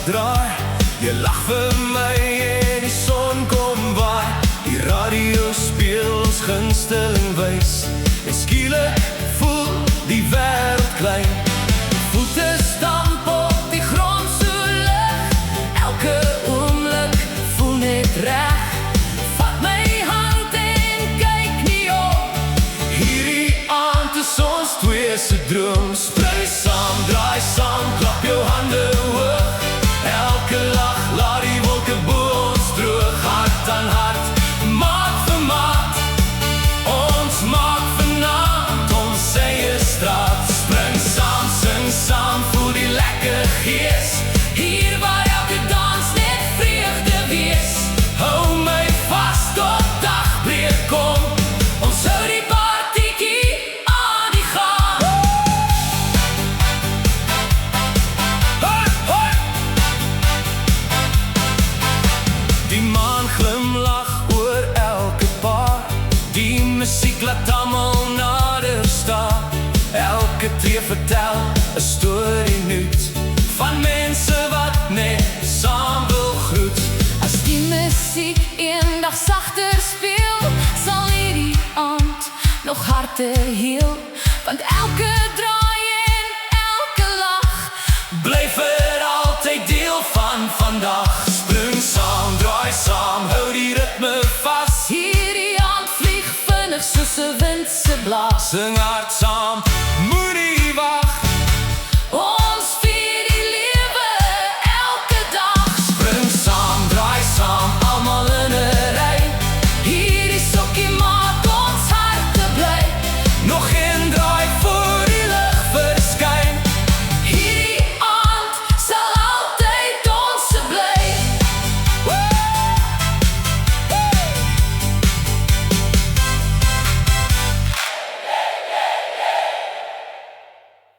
draai. Jy lag vir my en die son kom waai. Die radio speel ons gunsteling wys. En skielik voel die wêreld klein. Voete stamp op die grond so lig. Elke oomblik voel net reg. Vat my hand en kyk nie op. Hierdie aand is ons twee se droom. Spring saam, draai saam, klap jou hande hoog. Elke lach laat die wolke bo ons droog. Hart aan hart, maat vir maat. Ons maak vanaand ons eie straat. Spring saam, sing saam, voel die lekker gees. Hier waar elke dans net vreugde wees. Hou my vas tot dagbreek kom. Ons hou die partiekie aan die gang. Hoi, hoi! Die maan glimlag oor elke paar. Die musiek laat almal nader staan. Elke tree vertel 'n storie nuut van mense wat net saam wil groet. As die musiek eendag sagter speel, sal hierdie aand nog harte heel. Want elke draai en elke lach Bly vir altyd deel van vandag. Spring saam, draai saam, hou die ritme vas. hierdie aand vlieg vinnig soos 'n wind se blaas. Sing hard saam, moenie wag.